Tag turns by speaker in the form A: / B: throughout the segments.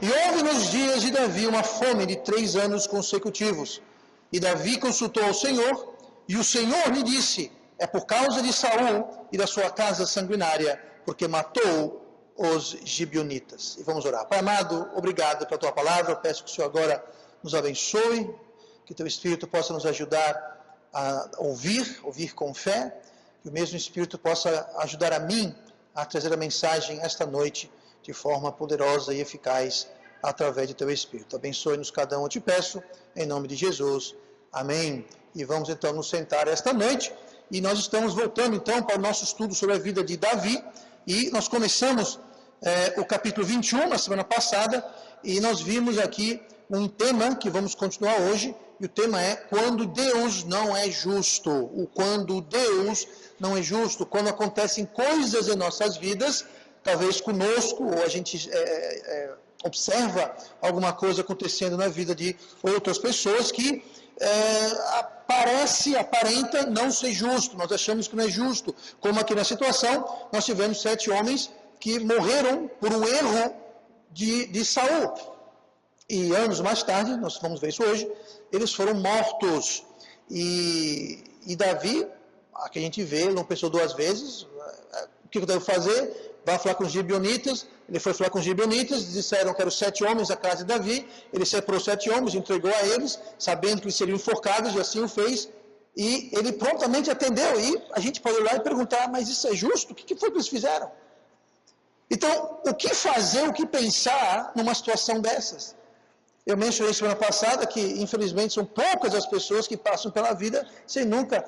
A: E houve nos dias de Davi uma fome de 3 anos consecutivos. E Davi consultou ao Senhor, e o Senhor lhe disse: é por causa de Saul e da sua casa sanguinária, porque matou os gibeonitas. E vamos orar. Pai amado, obrigado pela tua palavra. Eu peço que o Senhor agora nos abençoe, que teu Espírito possa nos ajudar a ouvir com fé, que o mesmo Espírito possa ajudar a mim a trazer a mensagem esta noite de forma poderosa e eficaz através de teu Espírito. Abençoe-nos cada um, eu te peço, em nome de Jesus. Amém. E vamos então nos sentar esta noite, e nós estamos voltando então para o nosso estudo sobre a vida de Davi, e nós começamos o capítulo 21 na semana passada, e nós vimos aqui um tema que vamos continuar hoje, e o tema é quando Deus não é justo. O quando Deus não é justo, quando acontecem coisas em nossas vidas, talvez conosco, ou a gente observa alguma coisa acontecendo na vida de outras pessoas que aparenta não ser justo, nós achamos que não é justo, como aqui na situação, nós tivemos 7 homens que morreram por um erro de Saul, e anos mais tarde, nós vamos ver isso hoje, eles foram mortos, e Davi, aqui a gente vê, ele não pensou 2 vezes, o que eu devo fazer? Vai falar com os gibeonitas. Ele foi falar com os gibeonitas, disseram que eram 7 homens da casa de Davi, ele separou 7 homens, entregou a eles, sabendo que eles seriam enforcados, e assim o fez, e ele prontamente atendeu, e a gente pode ir lá e perguntar, mas isso é justo? O que foi que eles fizeram? Então, o que fazer, o que pensar numa situação dessas? Eu mencionei semana passada que, infelizmente, são poucas as pessoas que passam pela vida sem nunca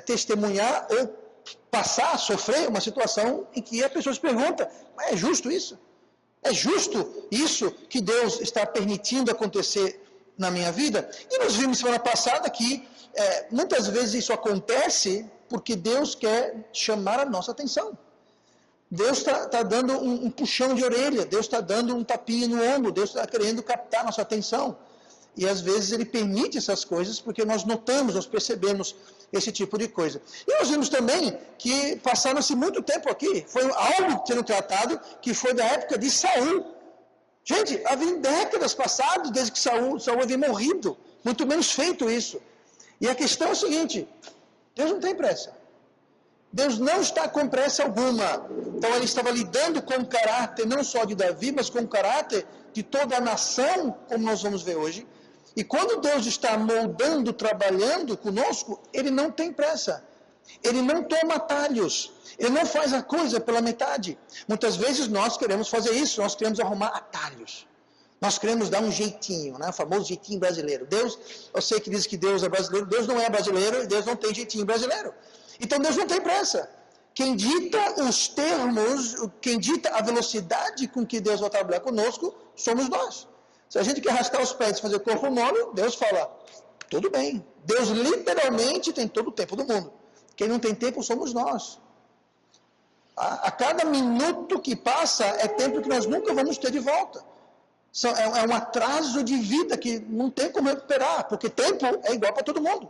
A: testemunhar ou passar, sofrer uma situação em que a pessoa se pergunta, mas é justo isso? É justo isso que Deus está permitindo acontecer na minha vida? E nós vimos semana passada que muitas vezes isso acontece porque Deus quer chamar a nossa atenção. Deus está dando um puxão de orelha, Deus está dando um tapinha no ombro, Deus está querendo captar nossa atenção. E às vezes Ele permite essas coisas porque nós notamos, nós percebemos esse tipo de coisa. E nós vimos também que passaram-se muito tempo aqui, foi algo sendo tratado que foi da época de Saul. Gente, havia décadas passadas desde que Saul havia morrido, muito menos feito isso. E a questão é a seguinte, Deus não tem pressa. Deus não está com pressa alguma. Então ele estava lidando com o caráter não só de Davi, mas com o caráter de toda a nação, como nós vamos ver hoje. E quando Deus está moldando, trabalhando conosco, Ele não tem pressa. Ele não toma atalhos. Ele não faz a coisa pela metade. Muitas vezes nós queremos fazer isso, nós queremos arrumar atalhos. Nós queremos dar um jeitinho, né? O famoso jeitinho brasileiro. Deus, eu sei que diz que Deus é brasileiro, Deus não é brasileiro e Deus não tem jeitinho brasileiro. Então Deus não tem pressa. Quem dita os termos, quem dita a velocidade com que Deus vai trabalhar conosco, somos nós. Se a gente quer arrastar os pés e fazer corpo mole, Deus fala, tudo bem. Deus literalmente tem todo o tempo do mundo. Quem não tem tempo somos nós. A cada minuto que passa é tempo que nós nunca vamos ter de volta. É um atraso de vida que não tem como recuperar, porque tempo é igual para todo mundo.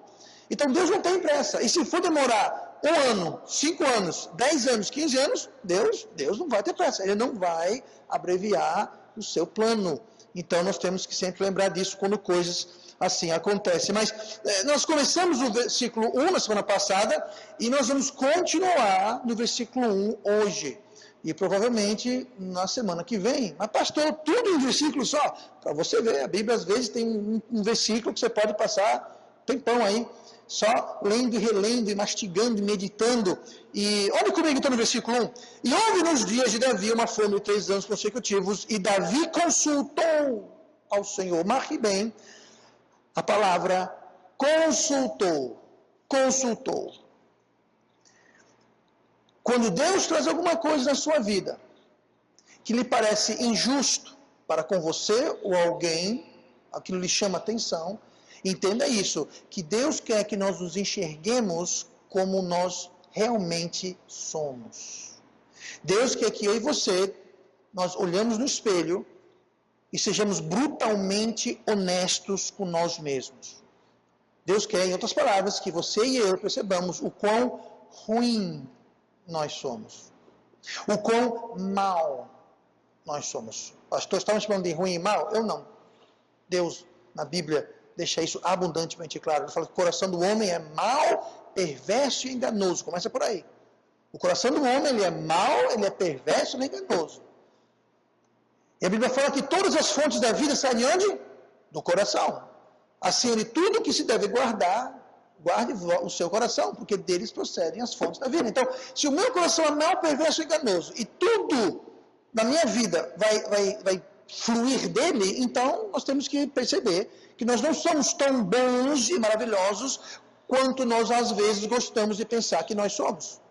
A: Então Deus não tem pressa. E se for demorar 1 ano, 5 anos, 10 anos, 15 anos, Deus não vai ter pressa. Ele não vai abreviar o seu plano. Então nós temos que sempre lembrar disso quando coisas assim acontecem. Mas nós começamos o versículo 1 na semana passada e nós vamos continuar no versículo 1 hoje. E provavelmente na semana que vem. Mas pastor, tudo em um versículo só? Para você ver, a Bíblia às vezes tem um versículo que você pode passar tempão aí, só lendo e relendo e mastigando e meditando. E olha comigo então no versículo 1. E houve nos dias de Davi uma fome de 3 anos consecutivos, e Davi consultou ao Senhor. Marque bem a palavra consultou. Quando Deus traz alguma coisa na sua vida que lhe parece injusto para com você ou alguém, aquilo lhe chama atenção, entenda isso, que Deus quer que nós nos enxerguemos como nós realmente somos. Deus quer que eu e você, nós olhamos no espelho e sejamos brutalmente honestos com nós mesmos. Deus quer, em outras palavras, que você e eu percebamos o quão ruim nós somos. O quão mal nós somos. Pastor, estamos falando de ruim e mal? Eu não. Deus, na Bíblia, deixa isso abundantemente claro. Ele fala que o coração do homem é mau, perverso e enganoso. Começa por aí. O coração do homem, ele é mau, ele é perverso e enganoso. E a Bíblia fala que todas as fontes da vida saem de onde? Do coração. Assim, de tudo que se deve guardar, guarde o seu coração, porque deles procedem as fontes da vida. Então, se o meu coração é mau, perverso e enganoso, e tudo na minha vida vai fluir dele, então nós temos que perceber que nós não somos tão bons e maravilhosos quanto nós às vezes gostamos de pensar que nós somos.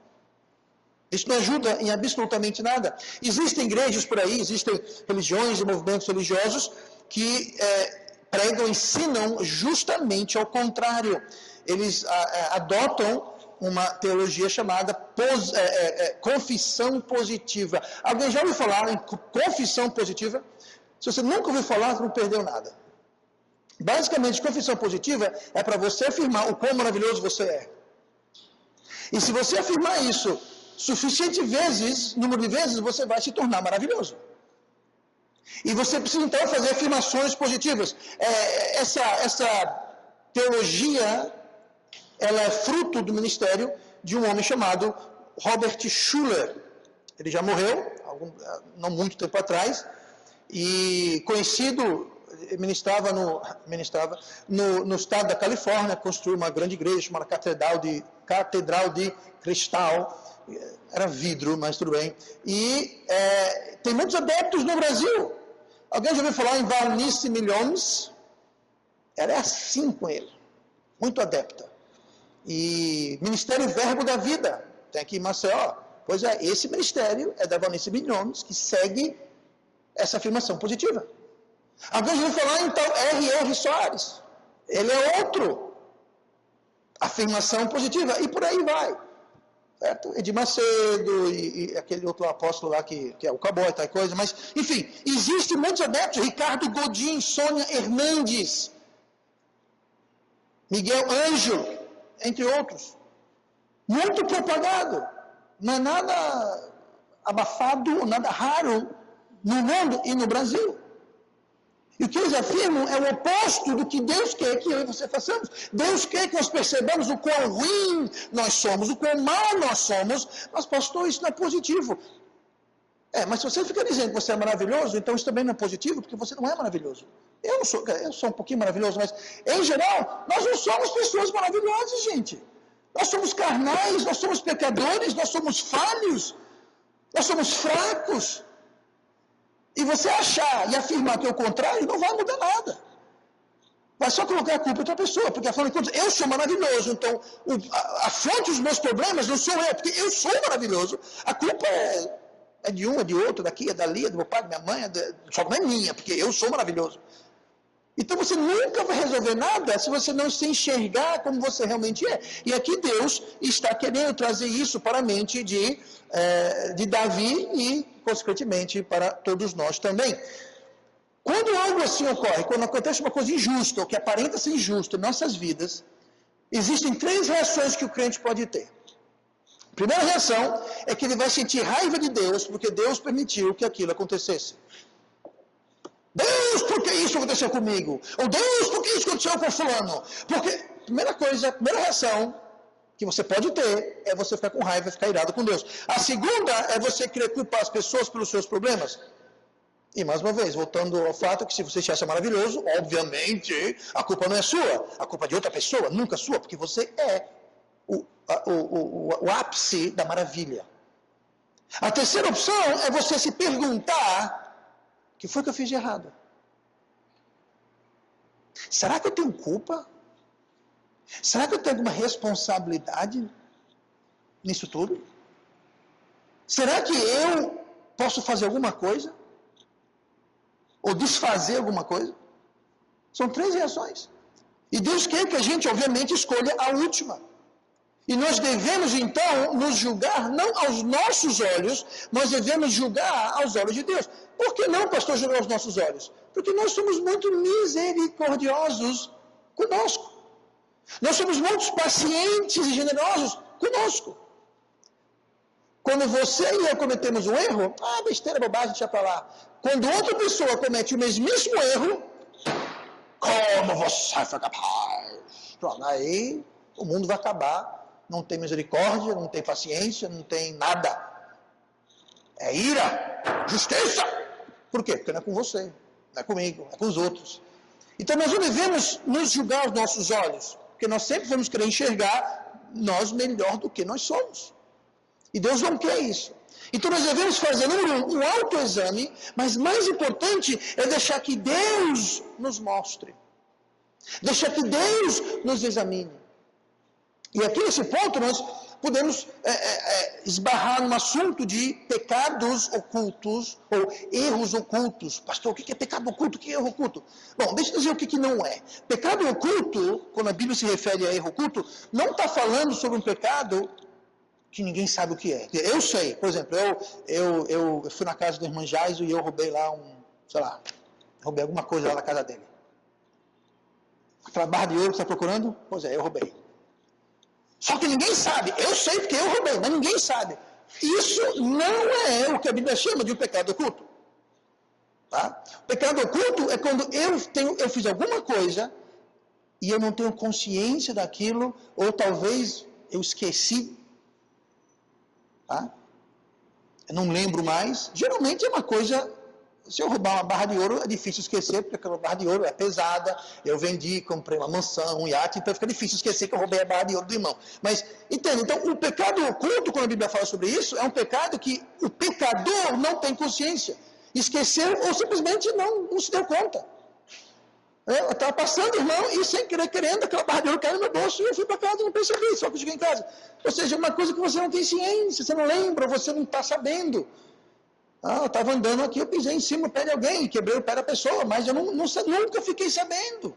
A: Isso não ajuda em absolutamente nada. Existem igrejas por aí, existem religiões e movimentos religiosos que pregam, ensinam justamente ao contrário. Eles adotam uma teologia chamada confissão positiva. Alguém já ouviu falar em confissão positiva? Se você nunca ouviu falar, você não perdeu nada. Basicamente, confissão positiva é para você afirmar o quão maravilhoso você é. E se você afirmar isso suficiente vezes, número de vezes, você vai se tornar maravilhoso. E você precisa então fazer afirmações positivas. Essa teologia, ela é fruto do ministério de um homem chamado Robert Schuller. Ele já morreu, não muito tempo atrás, e conhecido, ministrava no estado da Califórnia, construiu uma grande igreja chamada Catedral de Cristal. Era vidro, mas tudo bem. E tem muitos adeptos no Brasil. Alguém já ouviu falar em Valnice Milhomes? Ela é assim com ele, muito adepta. E Ministério Verbo da Vida, tem aqui em Maceió. Pois é, esse ministério é da Valnice Milhomes, que segue essa afirmação positiva. Alguém já ouviu falar então R.R. Soares? Ele é outro. Afirmação positiva, e por aí vai. Certo? Edir Macedo e aquele outro apóstolo lá que é o cowboy e tal coisa, mas, enfim, existem muitos adeptos, Ricardo Godin, Sônia Hernandes, Miguel Ângelo, entre outros. Muito propagado. Não é nada abafado, nada raro no mundo e no Brasil. E o que eles afirmam é o oposto do que Deus quer que eu e você façamos. Deus quer que nós percebamos o quão ruim nós somos, o quão mal nós somos. Mas, pastor, isso não é positivo. Mas se você fica dizendo que você é maravilhoso, então isso também não é positivo, porque você não é maravilhoso. Eu sou um pouquinho maravilhoso, mas, em geral, nós não somos pessoas maravilhosas, gente. Nós somos carnais, nós somos pecadores, nós somos falhos, nós somos fracos. E você achar e afirmar que é o contrário, não vai mudar nada. Vai só colocar a culpa em outra pessoa, porque afinal de contas, eu sou maravilhoso, então a fonte dos meus problemas não sou eu, porque eu sou maravilhoso. A culpa é de um, é de outro, daqui, é dali, é do meu pai, da minha mãe, só não é minha, porque eu sou maravilhoso. Então você nunca vai resolver nada se você não se enxergar como você realmente é. E aqui Deus está querendo trazer isso para a mente de Davi e, consequentemente, para todos nós também. Quando algo assim ocorre, quando acontece uma coisa injusta, ou que aparenta ser injusta em nossas vidas, existem 3 reações que o crente pode ter. A primeira reação é que ele vai sentir raiva de Deus, porque Deus permitiu que aquilo acontecesse. Deus, por que isso aconteceu comigo? Ou Deus, por que isso aconteceu com fulano? Porque, primeira reação que você pode ter é você ficar com raiva, ficar irado com Deus. A segunda é você querer culpar as pessoas pelos seus problemas. E mais uma vez, voltando ao fato que se você se acha maravilhoso, obviamente, a culpa não é sua, a culpa é de outra pessoa, nunca sua, porque você é o ápice da maravilha. A terceira opção é você se perguntar: o que foi que eu fiz de errado? Será que eu tenho culpa? Será que eu tenho alguma responsabilidade nisso tudo? Será que eu posso fazer alguma coisa? Ou desfazer alguma coisa? São 3 reações. E Deus quer que a gente, obviamente, escolha a última. E nós devemos, então, nos julgar não aos nossos olhos, nós devemos julgar aos olhos de Deus. Por que não, pastor, julgar aos nossos olhos? Porque nós somos muito misericordiosos conosco. Nós somos muito pacientes e generosos conosco. Quando você e eu cometemos um erro, besteira, bobagem, deixa pra lá. Quando outra pessoa comete o mesmíssimo erro, como você foi capaz? Pronto, aí o mundo vai acabar, não tem misericórdia, não tem paciência, não tem nada. É ira, justiça. Por quê? Porque não é com você, não é comigo, é com os outros. Então nós não devemos nos julgar aos nossos olhos, porque nós sempre vamos querer enxergar nós melhor do que nós somos. E Deus não quer isso. Então nós devemos fazer, número 1, um autoexame, mas mais importante é deixar que Deus nos mostre. Deixar que Deus nos examine. E aqui nesse ponto nós podemos esbarrar num assunto de pecados ocultos ou erros ocultos. Pastor, o que é pecado oculto? O que é erro oculto? Bom, deixa eu dizer o que não é. Pecado oculto, quando a Bíblia se refere a erro oculto, não está falando sobre um pecado que ninguém sabe o que é. Eu sei, por exemplo, eu fui na casa do irmão Jaiso e eu roubei lá roubei alguma coisa lá na casa dele. Aquela barra de ouro que você está procurando? Pois é, eu roubei. Só que ninguém sabe. Eu sei porque eu roubei, mas ninguém sabe. Isso não é o que a Bíblia chama de um pecado oculto. Tá? O pecado oculto é quando eu fiz alguma coisa e eu não tenho consciência daquilo, ou talvez eu esqueci. Tá? Eu não lembro mais. Geralmente é uma coisa... Se eu roubar uma barra de ouro, é difícil esquecer, porque aquela barra de ouro é pesada, eu vendi, comprei uma mansão, um iate, então fica difícil esquecer que eu roubei a barra de ouro do irmão. Mas, entende? Então, o pecado oculto, quando a Bíblia fala sobre isso, é um pecado que o pecador não tem consciência. Esqueceu ou simplesmente não se deu conta. Eu estava passando, irmão, e sem querer, querendo, aquela barra de ouro caiu no meu bolso, e eu fui para casa e não percebi, só que eu cheguei em casa. Ou seja, uma coisa que você não tem ciência, você não lembra, você não está sabendo. Eu estava andando aqui, eu pisei em cima do pé de alguém, quebrei o pé da pessoa, mas eu nunca fiquei sabendo.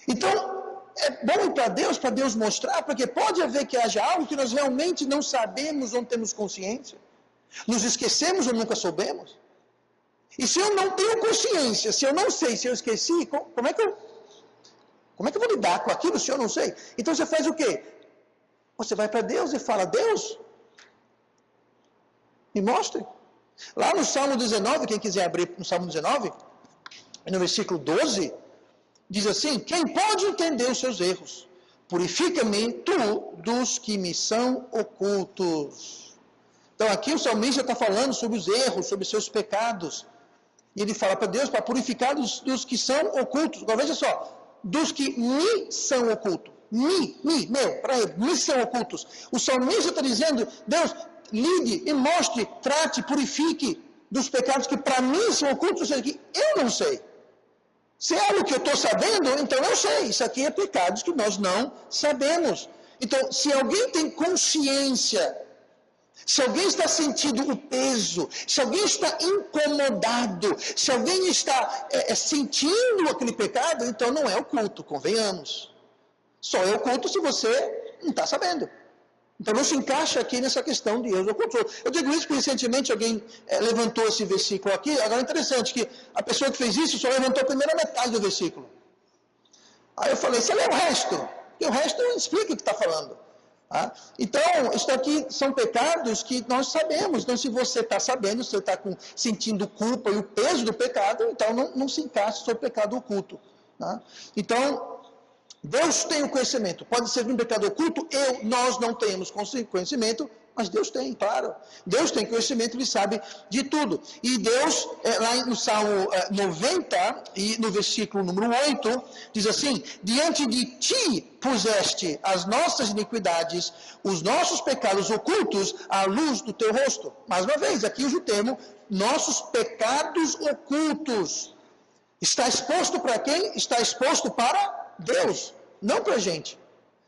A: Então, é bom para Deus mostrar, porque pode haver que haja algo que nós realmente não sabemos ou não temos consciência. Nos esquecemos ou nunca soubemos. E se eu não tenho consciência, se eu não sei, se eu esqueci, como é que eu vou lidar com aquilo se eu não sei? Então você faz o quê? Você vai para Deus e fala, Deus, me mostre. Lá no Salmo 19, quem quiser abrir no Salmo 19, no versículo 12, diz assim, quem pode entender os seus erros? Purifica-me tu dos que me são ocultos. Então aqui o salmista está falando sobre os erros, sobre os seus pecados. E ele fala para Deus para purificar dos que são ocultos. Agora veja só, dos que me são ocultos. Me são ocultos. O salmista está dizendo, Deus, lide e mostre, trate, purifique dos pecados que para mim são ocultos, ou seja, que eu não sei. Se é algo que eu estou sabendo, então eu sei. Isso aqui é pecados que nós não sabemos. Então, se alguém tem consciência, se alguém está sentindo o peso, se alguém está incomodado, se alguém está sentindo aquele pecado, então não é oculto, convenhamos. Só é oculto se você não está sabendo. Então não se encaixa aqui nessa questão de erros ocultos. Eu digo isso porque recentemente alguém levantou esse versículo aqui. Agora é interessante que a pessoa que fez isso só levantou a primeira metade do versículo. Aí eu falei, você lê o resto? Porque o resto explica o que está falando. Tá? Então, isso aqui são pecados que nós sabemos. Então, se você está sabendo, se você está sentindo culpa e o peso do pecado, então não se encaixa sobre o pecado oculto. Tá? Então, Deus tem o conhecimento. Pode ser um pecado oculto, nós não temos conhecimento, mas Deus tem, claro. Deus tem conhecimento, Ele sabe de tudo. E Deus, lá no Salmo 90, e no versículo número 8, diz assim, diante de Ti puseste as nossas iniquidades, os nossos pecados ocultos, à luz do Teu rosto. Mais uma vez, aqui usa o termo, nossos pecados ocultos. Está exposto para quem? Está exposto para Deus, não para a gente.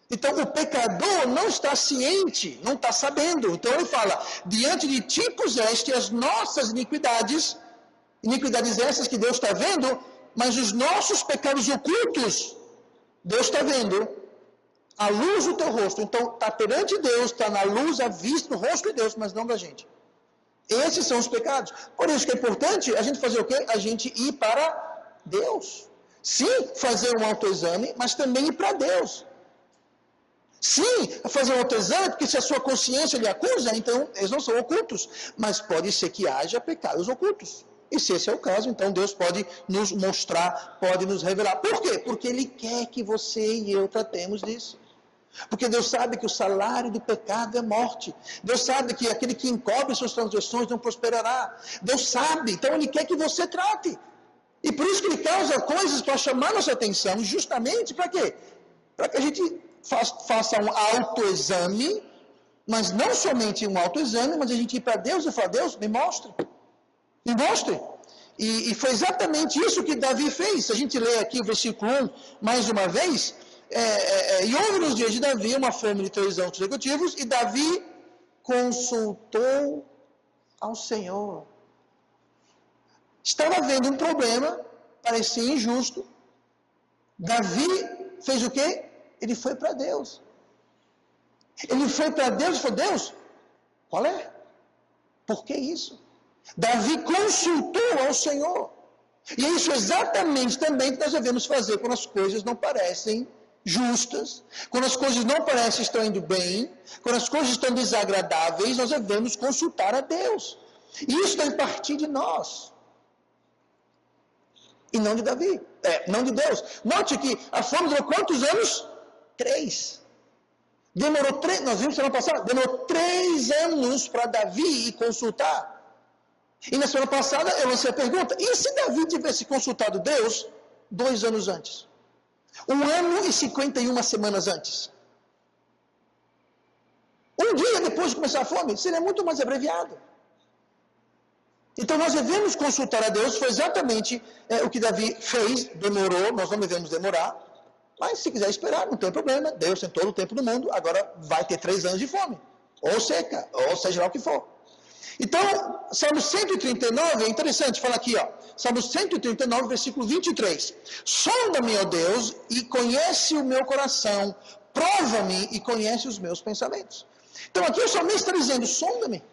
A: Então o pecador não está ciente, não está sabendo. Então ele fala, diante de Ti puseste as nossas iniquidades, iniquidades essas que Deus está vendo, mas os nossos pecados ocultos, Deus está vendo, à luz do Teu rosto. Então está perante Deus, está na luz, à vista do rosto de Deus, mas não da gente. Esses são os pecados. Por isso que é importante a gente fazer o quê? A gente ir para Deus. Sim, fazer um autoexame, mas também ir para Deus. Sim, fazer um autoexame, porque se a sua consciência lhe acusa, então eles não são ocultos. Mas pode ser que haja pecados ocultos. E se esse é o caso, então Deus pode nos mostrar, pode nos revelar. Por quê? Porque Ele quer que você e eu tratemos disso. Porque Deus sabe que o salário do pecado é morte. Deus sabe que aquele que encobre suas transgressões não prosperará. Deus sabe, então Ele quer que você trate. E por isso que Ele causa coisas para chamar nossa atenção, justamente para quê? Para que a gente faça um autoexame, mas não somente um autoexame, mas a gente ir para Deus e falar, Deus, me mostre. Me mostre. E foi exatamente isso que Davi fez. Se a gente lê aqui o versículo 1 mais uma vez, e houve nos dias de Davi uma fome de 3 anos consecutivos, e Davi consultou ao Senhor. Estava havendo um problema, parecia injusto. Davi fez o quê? Ele foi para Deus. Ele foi para Deus e falou, Deus, qual é? Por que isso? Davi consultou ao Senhor. E é isso exatamente também que nós devemos fazer quando as coisas não parecem justas, quando as coisas não parecem estar indo bem, quando as coisas estão desagradáveis, nós devemos consultar a Deus. E isso deve partir de nós. E não de Davi, não de Deus. Note que a fome durou quantos anos? 3. Demorou 3, nós vimos semana passada, demorou 3 anos para Davi ir consultar. E na semana passada eu lancei a pergunta, e se Davi tivesse consultado Deus 2 anos antes? 1 ano e 51 semanas antes? Um dia depois de começar a fome, seria muito mais abreviado. Então nós devemos consultar a Deus, foi exatamente o que Davi fez, demorou, nós não devemos demorar, mas se quiser esperar, não tem problema, Deus tem todo o tempo do mundo, agora vai ter 3 anos de fome, ou seca, ou seja lá o que for. Então, Salmo 139, é interessante, fala aqui, Salmo 139, versículo 23. Sonda-me, ó Deus, e conhece o meu coração, prova-me e conhece os meus pensamentos. Então aqui o salmista está dizendo, sonda-me.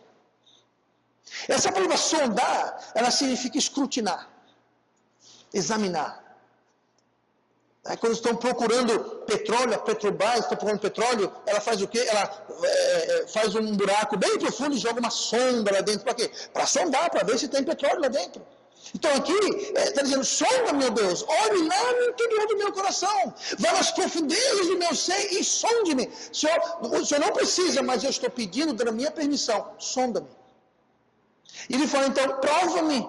A: Essa palavra sondar, ela significa escrutinar, examinar. Quando estão procurando petróleo, a Petrobras está procurando petróleo, ela faz o quê? Ela faz um buraco bem profundo e joga uma sonda lá dentro. Para quê? Para sondar, para ver se tem petróleo lá dentro. Então aqui, está dizendo, sonda, meu Deus, olhe lá no interior do meu coração, vá nas profundezas do meu ser e sonde-me. O Senhor não precisa, mas eu estou pedindo, dando a minha permissão, sonda-me. E ele fala, então, prova-me.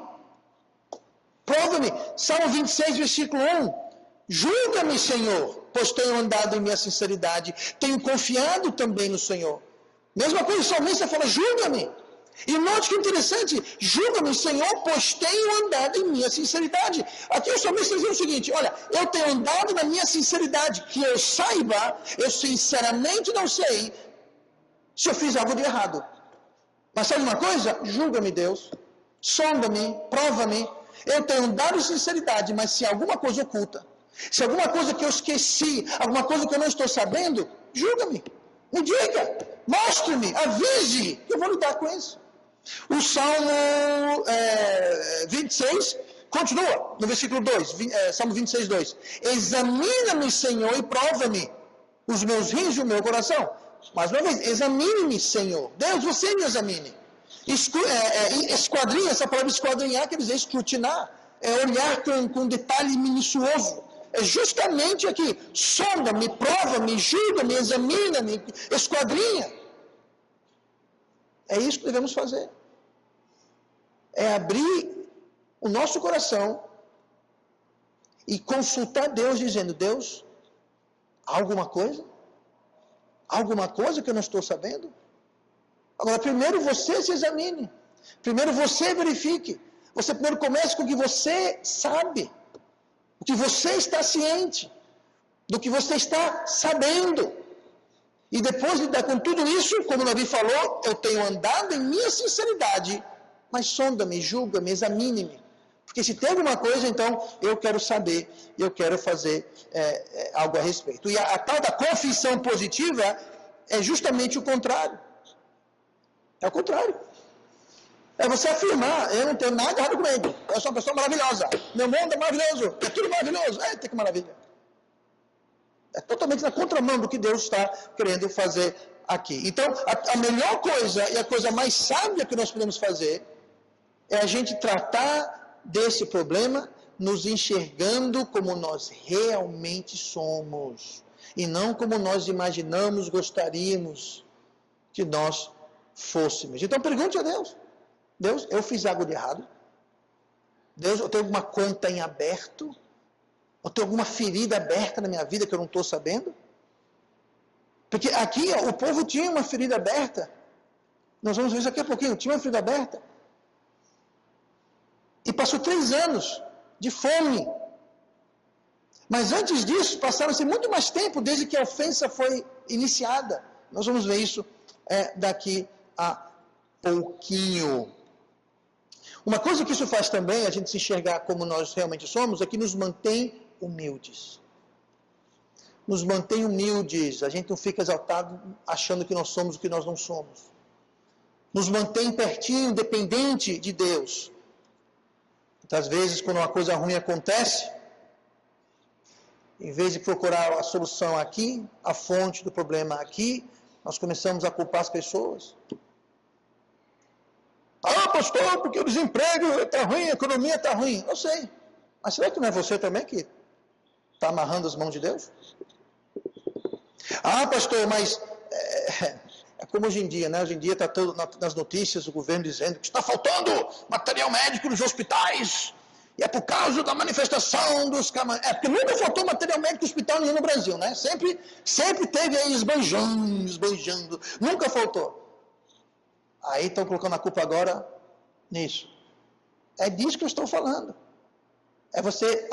A: Prova-me. Salmo 26, versículo 1. Julga-me, Senhor, pois tenho andado em minha sinceridade, tenho confiado também no Senhor. Mesma coisa, o salmista fala, julga-me. E note que interessante, julga-me, Senhor, pois tenho andado em minha sinceridade. Aqui o salmista diz o seguinte, olha, eu tenho andado na minha sinceridade, que eu saiba, eu sinceramente não sei se eu fiz algo de errado. Mas sabe uma coisa? Julga-me, Deus, sonda-me, prova-me. Eu tenho andado em sinceridade, mas se alguma coisa oculta, se alguma coisa que eu esqueci, alguma coisa que eu não estou sabendo, julga-me, me diga, mostre-me, avise, que eu vou lidar com isso. O Salmo 26 continua, no versículo 2, Salmo 26, 2. Examina-me, Senhor, e prova-me os meus rins e o meu coração. Mais uma vez, examine-me, Senhor. Deus, você me examine. Esquadrinha, essa palavra esquadrinhar quer dizer escrutinar, é olhar com detalhe minucioso. É justamente aqui, sonda-me, prova-me, julga-me, examina-me, esquadrinha. É isso que devemos fazer. É abrir o nosso coração e consultar Deus dizendo, Deus, há alguma coisa? Alguma coisa que eu não estou sabendo? Agora, primeiro você se examine. Primeiro você verifique. Você primeiro comece com o que você sabe. O que você está ciente. Do que você está sabendo. E depois de lidar com tudo isso, como o Davi falou, eu tenho andado em minha sinceridade, mas sonda-me, julga-me, examine-me. Porque se tem alguma coisa, então eu quero saber, eu quero fazer algo a respeito. E a tal da confissão positiva é justamente o contrário. É o contrário. É você afirmar, eu não tenho nada errado comigo, eu sou uma pessoa maravilhosa, meu mundo é maravilhoso, é tudo maravilhoso, eita que maravilha. É totalmente na contramão do que Deus está querendo fazer aqui. Então, a melhor coisa e a coisa mais sábia que nós podemos fazer é a gente tratar desse problema nos enxergando como nós realmente somos e não como nós imaginamos, gostaríamos que nós fôssemos. Então pergunte a Deus: Deus, eu fiz algo de errado? Deus, eu tenho alguma conta em aberto? Eu tenho alguma ferida aberta na minha vida que eu não estou sabendo? Porque aqui o povo tinha uma ferida aberta. Nós vamos ver isso daqui a pouquinho. Tinha uma ferida aberta. E passou 3 anos de fome. Mas antes disso, passaram-se muito mais tempo desde que a ofensa foi iniciada. Nós vamos ver isso daqui a pouquinho. Uma coisa que isso faz também, a gente se enxergar como nós realmente somos, é que nos mantém humildes. Nos mantém humildes. A gente não fica exaltado achando que nós somos o que nós não somos. Nos mantém pertinho, dependente de Deus. Muitas vezes, quando uma coisa ruim acontece, em vez de procurar a solução aqui, a fonte do problema aqui, nós começamos a culpar as pessoas. Ah, pastor, porque o desemprego está ruim, a economia está ruim. Eu sei. Mas será que não é você também que está amarrando as mãos de Deus? Ah, pastor, mas é como hoje em dia, né? Hoje em dia está todo nas notícias o governo dizendo que está faltando material médico nos hospitais. E é por causa da manifestação dos caminhoneiros. Porque nunca faltou material médico no hospital nenhum no Brasil, né? Sempre teve aí esbanjando. Nunca faltou. Aí estão colocando a culpa agora nisso. É disso que eu estou falando. É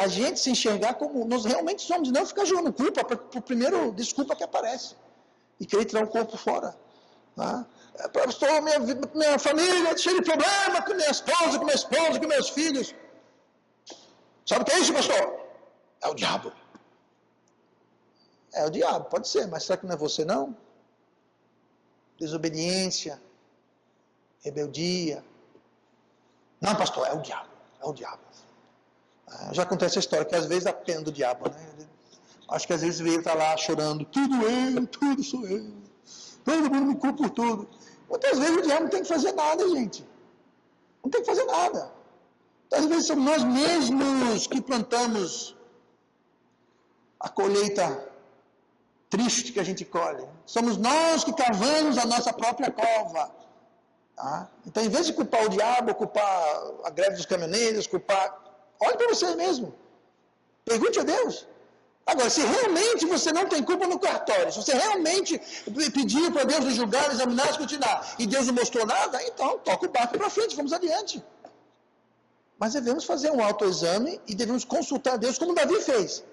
A: a gente se enxergar como nós realmente somos, e não ficar jogando culpa para o primeiro desculpa que aparece. E querer tirar o corpo fora. Tá? Pastor, minha família cheia de problema, com minha esposa, com meus filhos. Sabe o que é isso, pastor? É o diabo. É o diabo, pode ser, mas será que não é você não? Desobediência, rebeldia. Não, pastor, é o diabo. Já acontece a história, que às vezes dá pena do diabo, né? Acho que às vezes ele está lá chorando, tudo sou eu. Todo mundo me culpa por tudo. Muitas vezes o diabo não tem que fazer nada, gente. Não tem que fazer nada. Às vezes somos nós mesmos que plantamos a colheita triste que a gente colhe. Somos nós que cavamos a nossa própria cova. Tá? Então, em vez de culpar o diabo, culpar a greve dos caminhoneiros, olhe para você mesmo. Pergunte a Deus. Agora, se realmente você não tem culpa no cartório, se você realmente pediu para Deus nos julgar, examinar, escrutinar, e Deus não mostrou nada, então toca o barco para frente, vamos adiante. Mas devemos fazer um autoexame e devemos consultar a Deus como Davi fez.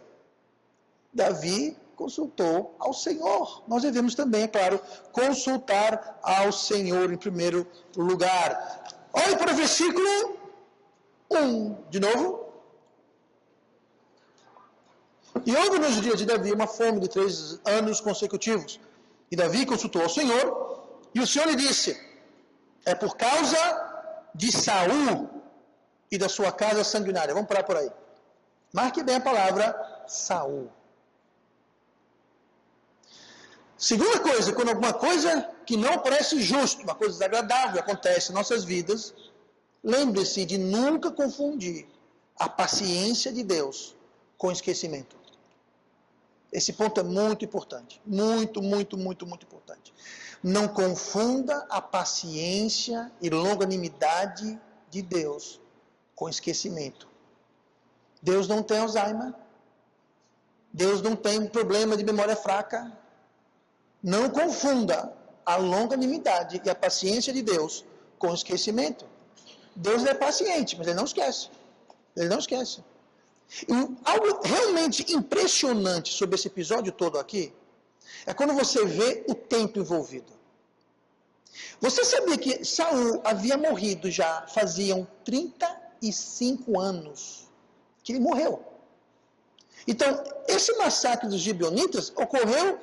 A: Davi consultou ao Senhor. Nós devemos também, é claro, consultar ao Senhor em primeiro lugar. Olhe para o versículo 1, de novo. E houve nos dias de Davi uma fome de 3 anos consecutivos. E Davi consultou ao Senhor, e o Senhor lhe disse: é por causa de Saul e da sua casa sanguinária. Vamos parar por aí. Marque bem a palavra Saul. Segunda coisa, quando alguma coisa que não parece justo, uma coisa desagradável acontece em nossas vidas, lembre-se de nunca confundir a paciência de Deus com esquecimento. Esse ponto é muito importante. Muito importante. Não confunda a paciência e longanimidade de Deus com esquecimento. Deus não tem Alzheimer. Deus não tem problema de memória fraca. Não confunda a longanimidade e a paciência de Deus com esquecimento. Deus é paciente, mas Ele não esquece. Ele não esquece. E algo realmente impressionante sobre esse episódio todo aqui é quando você vê o tempo envolvido. Você sabia que Saul havia morrido já faziam 35 anos que ele morreu. Então, esse massacre dos gibeonitas ocorreu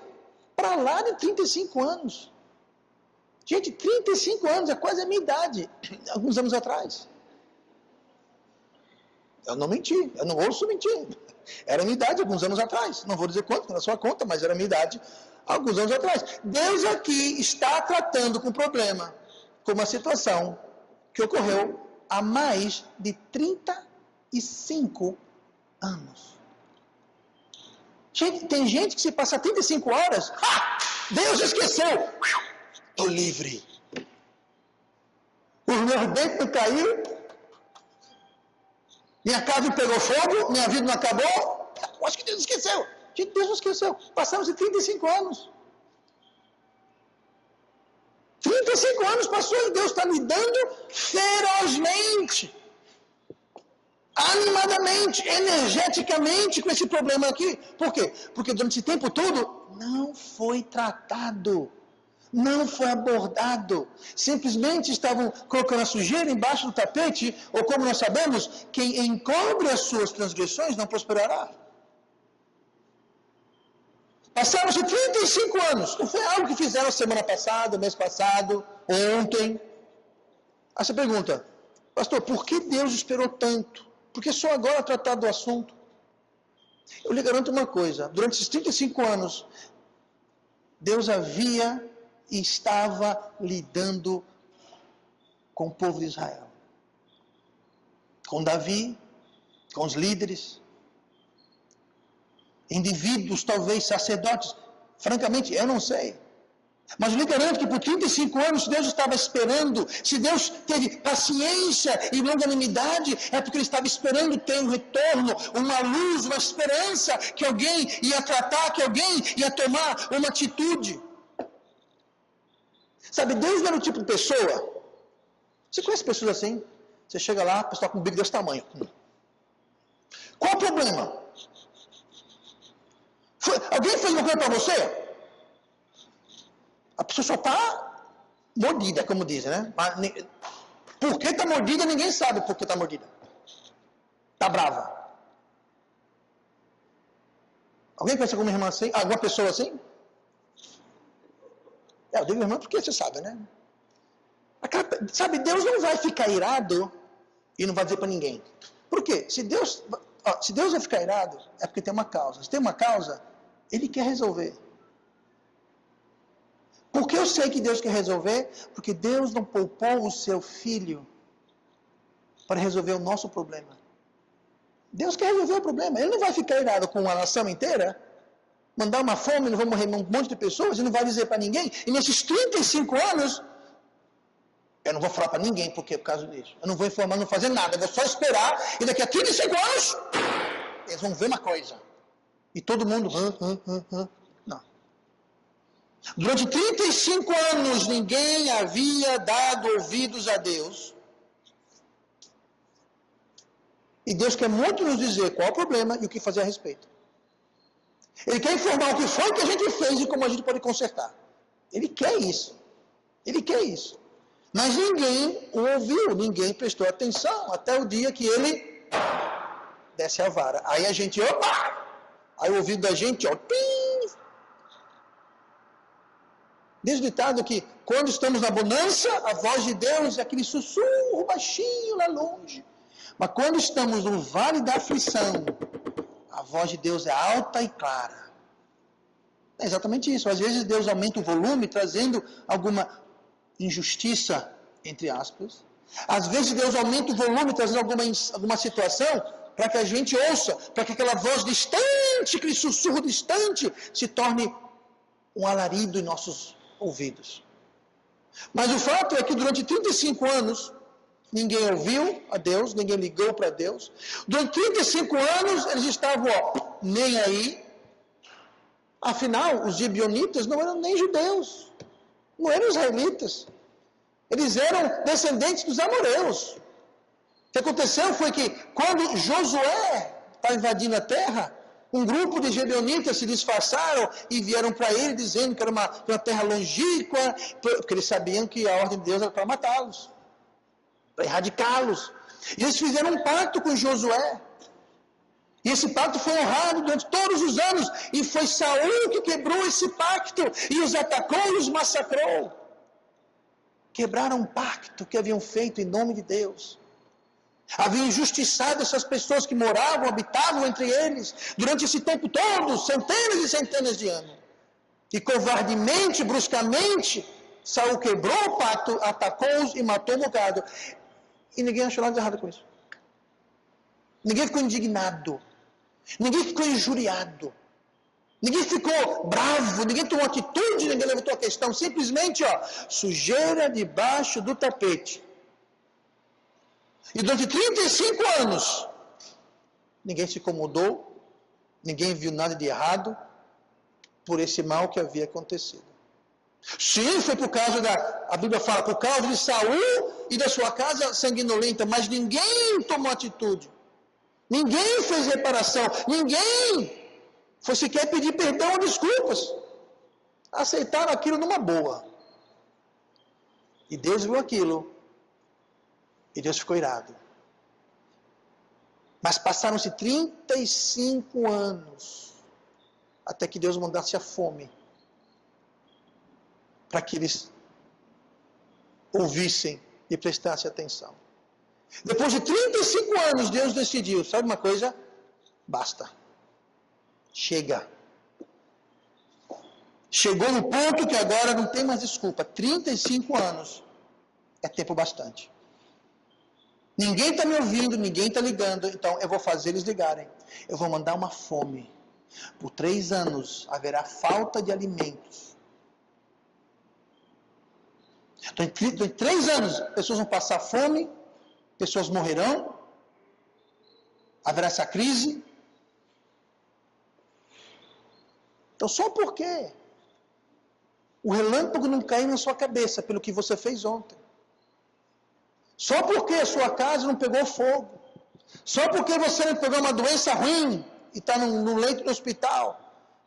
A: para lá de 35 anos. Gente, 35 anos é quase a minha idade, alguns anos atrás. Eu não menti, eu não ouço mentindo. Era a minha idade alguns anos atrás. Não vou dizer quanto, na sua conta, mas era a minha idade alguns anos atrás. Deus aqui está tratando com o problema, com uma situação que ocorreu há mais de 35 anos. Gente, tem gente que se passa 35 horas, Deus esqueceu, estou livre. Os meus dentes caíram, minha casa pegou fogo, minha vida não acabou, eu acho que Deus esqueceu. Gente, Deus não esqueceu. Passamos de 35 anos. 35 anos passou e Deus está lidando ferozmente, animadamente, energeticamente com esse problema aqui. Por quê? Porque durante esse tempo todo não foi tratado, não foi abordado. Simplesmente estavam colocando a sujeira embaixo do tapete, ou como nós sabemos, quem encobre as suas transgressões não prosperará. Passaram 35 anos. Não foi algo que fizeram semana passada, mês passado, ontem. Aí você pergunta, pastor, por que Deus esperou tanto? Por que só agora tratar do assunto? Eu lhe garanto uma coisa, durante esses 35 anos, Deus havia e estava lidando com o povo de Israel. Com Davi, com os líderes, indivíduos, talvez sacerdotes. Francamente, eu não sei. Mas eu lhe garanto que por 35 anos Deus estava esperando. Se Deus teve paciência e longanimidade, é porque Ele estava esperando ter um retorno, uma luz, uma esperança, que alguém ia tratar, que alguém ia tomar uma atitude. Sabe, Deus não era o tipo de pessoa. Você conhece pessoas assim? Você chega lá, a pessoa com um bico desse tamanho. Qual o problema? Alguém fez uma coisa para você? A pessoa só está mordida, como dizem, né? Por que está mordida, ninguém sabe por que está mordida. Está brava. Alguém pensa com uma irmã assim? Alguma pessoa assim? Eu digo irmã porque você sabe, né? Sabe, Deus não vai ficar irado e não vai dizer para ninguém. Por quê? Se Deus vai ficar irado, é porque tem uma causa. Se tem uma causa, Ele quer resolver. Por que eu sei que Deus quer resolver? Porque Deus não poupou o seu Filho para resolver o nosso problema. Deus quer resolver o problema. Ele não vai ficar irado com a nação inteira, mandar uma fome, não vai morrer um monte de pessoas, e não vai dizer para ninguém. E nesses 35 anos, eu não vou falar para ninguém porque é por causa disso. Eu não vou informar, não fazer nada. Eu vou só esperar, e daqui a 35 anos, eles vão ver uma coisa. E todo mundo... Não. Durante 35 anos, ninguém havia dado ouvidos a Deus. E Deus quer muito nos dizer qual é o problema e o que fazer a respeito. Ele quer informar o que foi que a gente fez e como a gente pode consertar. Ele quer isso. Ele quer isso. Mas ninguém o ouviu, ninguém prestou atenção, até o dia que ele desce a vara. Aí a gente, opa! Aí o ouvido da gente, ó, pim! Diz o ditado que quando estamos na bonança, a voz de Deus é aquele sussurro baixinho lá longe. Mas quando estamos no vale da aflição, a voz de Deus é alta e clara. É exatamente isso. Às vezes Deus aumenta o volume, trazendo alguma injustiça, entre aspas. Às vezes Deus aumenta o volume, trazendo alguma situação, para que a gente ouça, para que aquela voz distante, aquele sussurro distante, se torne um alarido em nossos ouvidos. Mas o fato é que durante 35 anos, ninguém ouviu a Deus, ninguém ligou para Deus. Durante 35 anos, eles estavam, nem aí. Afinal, os gibeonitas não eram nem judeus, não eram israelitas. Eles eram descendentes dos amoreus. O que aconteceu foi que, quando Josué estava invadindo a terra, um grupo de gibeonitas se disfarçaram e vieram para ele dizendo que era uma terra longínqua, porque eles sabiam que a ordem de Deus era para matá-los, para erradicá-los. E eles fizeram um pacto com Josué. E esse pacto foi honrado durante todos os anos. E foi Saul que quebrou esse pacto e os atacou e os massacrou. Quebraram um pacto que haviam feito em nome de Deus. Havia injustiçado essas pessoas que moravam, habitavam entre eles, durante esse tempo todo, centenas e centenas de anos. E covardemente, bruscamente, Saul quebrou o pacto, atacou-os e matou um bocado. E ninguém achou nada de errado com isso. Ninguém ficou indignado. Ninguém ficou injuriado. Ninguém ficou bravo, ninguém tomou atitude, ninguém levantou a questão. Simplesmente, sujeira debaixo do tapete. E durante 35 anos, ninguém se incomodou, ninguém viu nada de errado por esse mal que havia acontecido. Sim, foi por causa a Bíblia fala, por causa de Saul e da sua casa sanguinolenta, mas ninguém tomou atitude. Ninguém fez reparação, ninguém foi sequer pedir perdão ou desculpas. Aceitaram aquilo numa boa. E Deus viu aquilo. E Deus ficou irado. Mas passaram-se 35 anos até que Deus mandasse a fome para que eles ouvissem e prestassem atenção. Depois de 35 anos, Deus decidiu, sabe uma coisa? Basta. Chega. Chegou no ponto que agora não tem mais desculpa. 35 anos é tempo bastante. Ninguém está me ouvindo, ninguém está ligando, então eu vou fazer eles ligarem. Eu vou mandar uma fome. Por 3 anos haverá falta de alimentos. Então, em 3 anos, pessoas vão passar fome, pessoas morrerão, haverá essa crise. Então, só porque o relâmpago não caiu na sua cabeça pelo que você fez ontem. Só porque a sua casa não pegou fogo. Só porque você não pegou uma doença ruim e está no leito do hospital.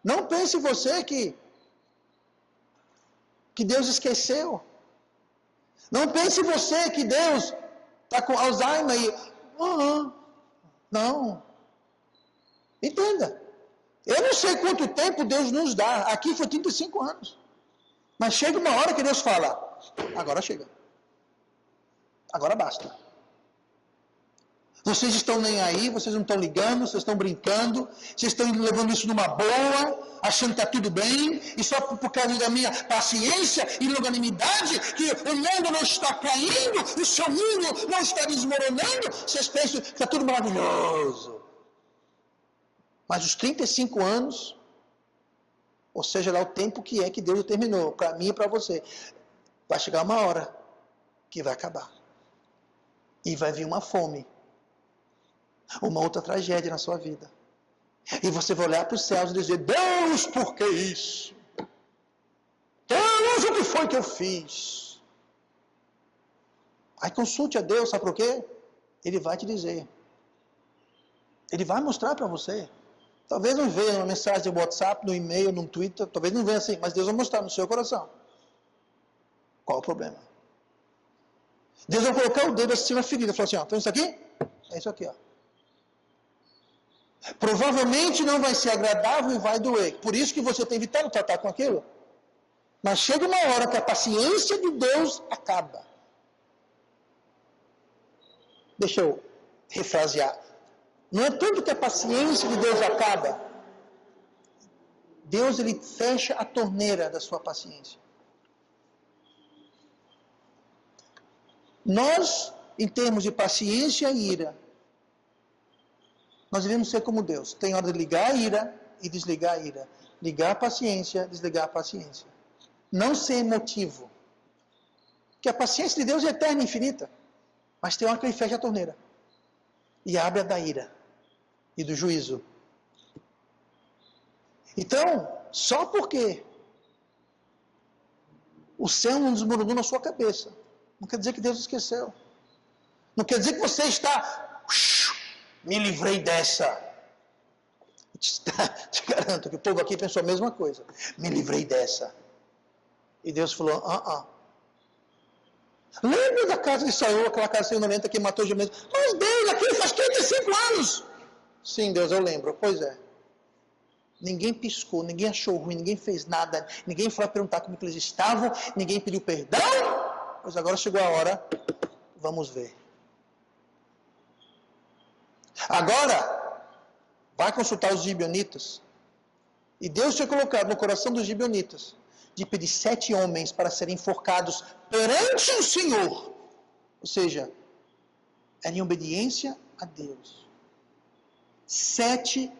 A: Não pense você que Deus esqueceu. Não pense você que Deus está com Alzheimer e... Não. Entenda. Eu não sei quanto tempo Deus nos dá. Aqui foi 35 anos. Mas chega uma hora que Deus fala, agora chega. Agora basta. Vocês estão nem aí, vocês não estão ligando, vocês estão brincando, vocês estão levando isso numa boa, achando que está tudo bem, e só por causa da minha paciência e longanimidade, que o mundo não está caindo, o seu mundo não está desmoronando, vocês pensam que está tudo maravilhoso. Mas os 35 anos, ou seja, lá o tempo que é que Deus determinou, para mim e para você, vai chegar uma hora que vai acabar. E vai vir uma fome. Uma outra tragédia na sua vida. E você vai olhar para os céus e dizer, Deus, por que isso? Deus, o que foi que eu fiz? Aí consulte a Deus, sabe por quê? Ele vai te dizer. Ele vai mostrar para você. Talvez não venha numa mensagem de WhatsApp, no e-mail, no Twitter, talvez não venha assim, mas Deus vai mostrar no seu coração. Qual o problema? Deus vai colocar o dedo assim na ferida, falar assim, ó, então isso aqui? É isso aqui, ó. Provavelmente não vai ser agradável e vai doer. Por isso que você tem evitado tratar com aquilo. Mas chega uma hora que a paciência de Deus acaba. Deixa eu refrasear. Não é tanto que a paciência de Deus acaba. Deus, ele fecha a torneira da sua paciência. Nós, em termos de paciência e ira, nós devemos ser como Deus. Tem hora de ligar a ira e desligar a ira. Ligar a paciência, desligar a paciência. Não ser emotivo. Porque a paciência de Deus é eterna e infinita. Mas tem hora que ele fecha a torneira. E abre a da ira. E do juízo. Então, só porque o céu não desmoronou na sua cabeça, não quer dizer que Deus esqueceu. Não quer dizer que você está... Me livrei dessa. Te garanto que o povo aqui pensou a mesma coisa. Me livrei dessa. E Deus falou, Lembra da casa de Saul, aquela casa sanguinolenta que matou os gemelos? Mas Deus, aquilo faz 35 anos. Sim, Deus, eu lembro. Pois é. Ninguém piscou, ninguém achou ruim, ninguém fez nada, ninguém foi perguntar como que eles estavam, ninguém pediu perdão. Mas agora chegou a hora, vamos ver. Agora, vai consultar os gibeonitas. E Deus tinha colocado no coração dos gibeonitas de pedir 7 homens para serem enforcados perante o Senhor. Ou seja, era em obediência a Deus. 7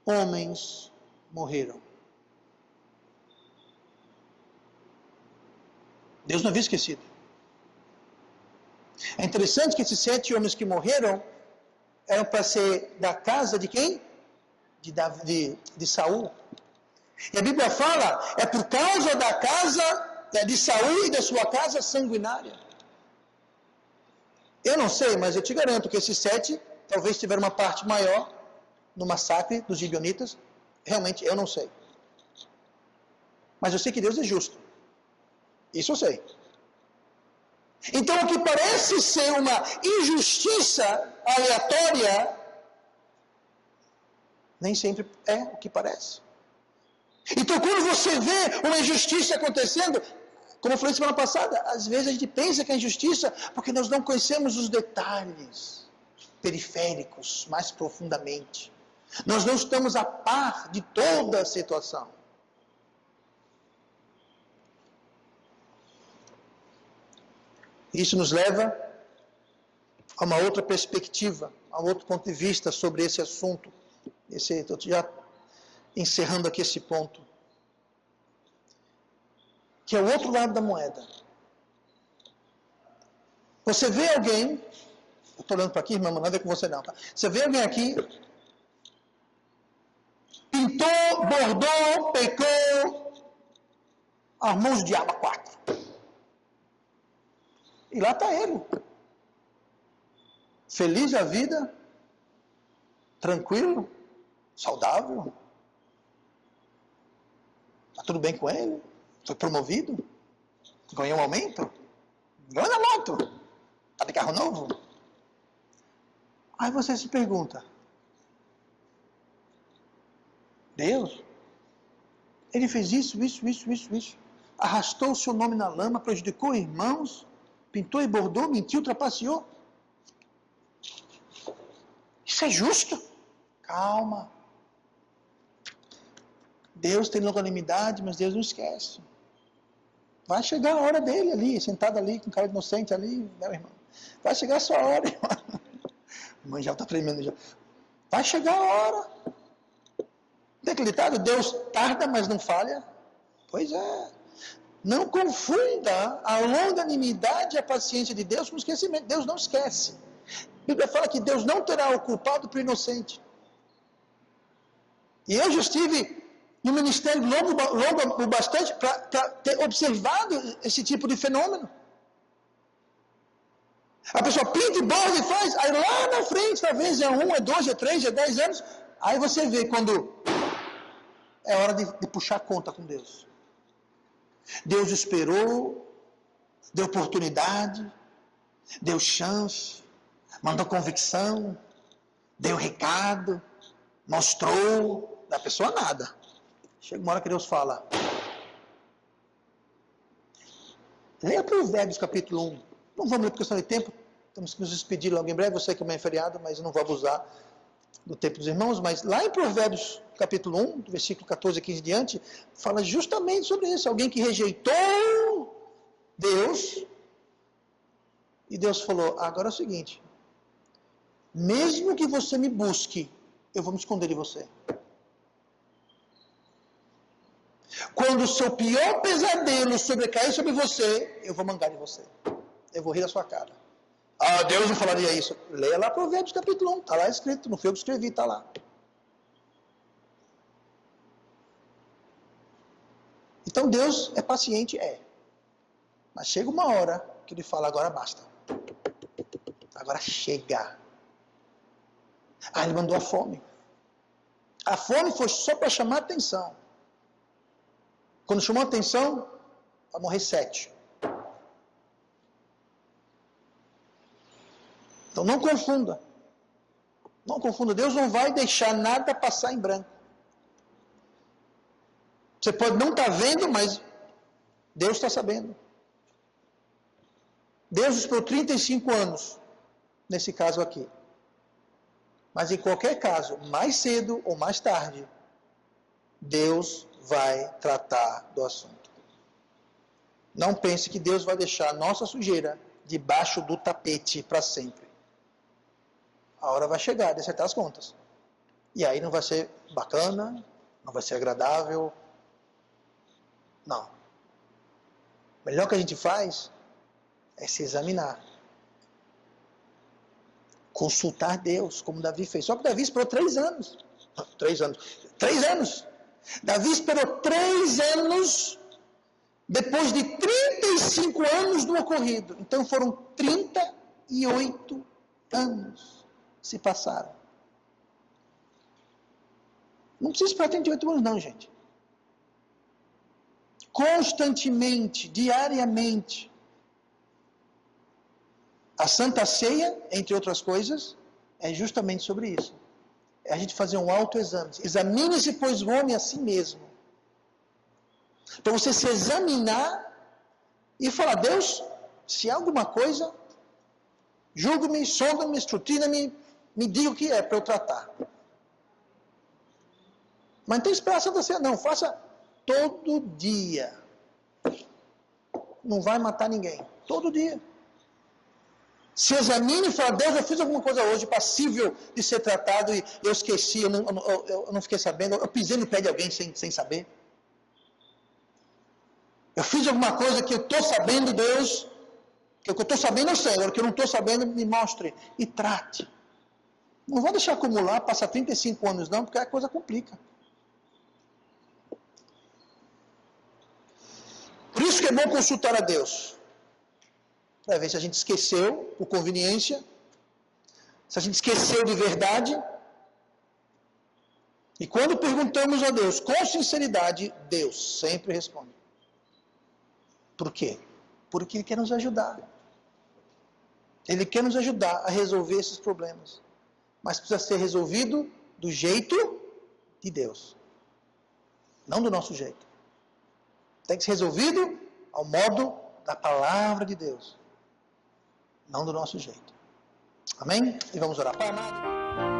A: homens morreram. Deus não havia esquecido. É interessante que esses 7 homens que morreram eram para ser da casa de quem? De Saul. E a Bíblia fala, é por causa da casa de Saul e da sua casa sanguinária. Eu não sei, mas eu te garanto que esses 7 talvez tiveram uma parte maior no massacre dos gibeonitas. Realmente, eu não sei. Mas eu sei que Deus é justo. Isso eu sei. Então, o que parece ser uma injustiça aleatória, nem sempre é o que parece. Então, quando você vê uma injustiça acontecendo, como eu falei semana passada, às vezes a gente pensa que é injustiça porque nós não conhecemos os detalhes periféricos mais profundamente. Nós não estamos a par de toda a situação. Isso nos leva a uma outra perspectiva, a um outro ponto de vista sobre esse assunto. Estou já encerrando aqui esse ponto. Que é o outro lado da moeda. Você vê alguém, eu estou olhando para aqui, irmã, não é com você não, tá? Você vê alguém aqui, pintou, bordou, pecou, armou os diabos 4. E lá está ele. Feliz da vida, tranquilo, saudável. Está tudo bem com ele? Foi promovido? Ganhou um aumento? Ganhou na moto? Está de carro novo? Aí você se pergunta, Deus, ele fez isso, arrastou o seu nome na lama, prejudicou irmãos, pintou e bordou, mentiu, trapaceou. Isso é justo? Calma. Deus tem longanimidade, mas Deus não esquece. Vai chegar a hora dele ali, sentado ali, com cara inocente ali, meu irmão. Vai chegar a sua hora, irmão. A mãe já está tremendo já. Vai chegar a hora. Tem aquele ditado, Deus tarda, mas não falha. Pois é. Não confunda a longanimidade e a paciência de Deus com o esquecimento. Deus não esquece. A Bíblia fala que Deus não terá o culpado para o inocente. E eu já estive no ministério longo bastante para ter observado esse tipo de fenômeno. A pessoa pinta e borda e faz, aí lá na frente, talvez é 1, é 2, é 3, é 10 anos, aí você vê quando é hora de puxar conta com Deus. Deus esperou, deu oportunidade, deu chance, mandou convicção, deu recado, mostrou, da pessoa nada. Chega uma hora que Deus fala. Leia Provérbios capítulo 1. Não vamos ler por questão de tempo, temos que nos despedir logo em breve, eu sei que amanhã é feriado, mas eu não vou abusar do tempo dos irmãos, mas lá em Provérbios capítulo 1, do versículo 14 a 15 em diante, fala justamente sobre isso, alguém que rejeitou Deus, e Deus falou, agora é o seguinte, mesmo que você me busque, eu vou me esconder de você. Quando o seu pior pesadelo sobrecair sobre você, eu vou mangar de você. Eu vou rir da sua cara. Ah, Deus não falaria isso. Leia lá Provérbios capítulo 1, está lá escrito, não foi eu que escrevi, está lá. Então Deus é paciente, é. Mas chega uma hora que ele fala, agora basta. Agora chega. Ah, ele mandou a fome. A fome foi só para chamar a atenção. Quando chamou a atenção, vai morrer 7. Então não confunda. Não confunda. Deus não vai deixar nada passar em branco. Você pode não estar vendo, mas Deus está sabendo. Deus esperou 35 anos, nesse caso aqui. Mas em qualquer caso, mais cedo ou mais tarde, Deus vai tratar do assunto. Não pense que Deus vai deixar a nossa sujeira debaixo do tapete para sempre. A hora vai chegar de acertar as contas. E aí não vai ser bacana, não vai ser agradável. Não. O melhor que a gente faz é se examinar. Consultar Deus, como Davi fez. Só que Davi esperou 3 anos. 3 anos. 3 anos. Davi esperou 3 anos depois de 35 anos do ocorrido. Então foram 38 anos se passaram. Não precisa esperar 38 anos não, gente. Constantemente, diariamente. A Santa Ceia, entre outras coisas, é justamente sobre isso. É a gente fazer um autoexame. Examine-se, pois, o homem a si mesmo. Para você se examinar e falar, Deus, se há alguma coisa, julgue-me, sonda-me, escrutina-me, me diga o que é para eu tratar. Mas não tem que esperar a Santa Ceia, não. Faça todo dia. Não vai matar ninguém. Todo dia. Se examine e fala, Deus, eu fiz alguma coisa hoje passível de ser tratado e eu esqueci, eu não fiquei sabendo, eu pisei no pé de alguém sem saber. Eu fiz alguma coisa que eu estou sabendo, Deus, que o que eu estou sabendo eu sei, agora que eu não estou sabendo, me mostre e trate. Não vou deixar acumular, passar 35 anos não, porque a coisa complica. Por isso que é bom consultar a Deus. Para ver se a gente esqueceu por conveniência, se a gente esqueceu de verdade. E quando perguntamos a Deus com sinceridade, Deus sempre responde. Por quê? Porque Ele quer nos ajudar. Ele quer nos ajudar a resolver esses problemas. Mas precisa ser resolvido do jeito de Deus. Não do nosso jeito. Tem que ser resolvido ao modo da palavra de Deus. Não do nosso jeito. Amém? E vamos orar. Pai amado.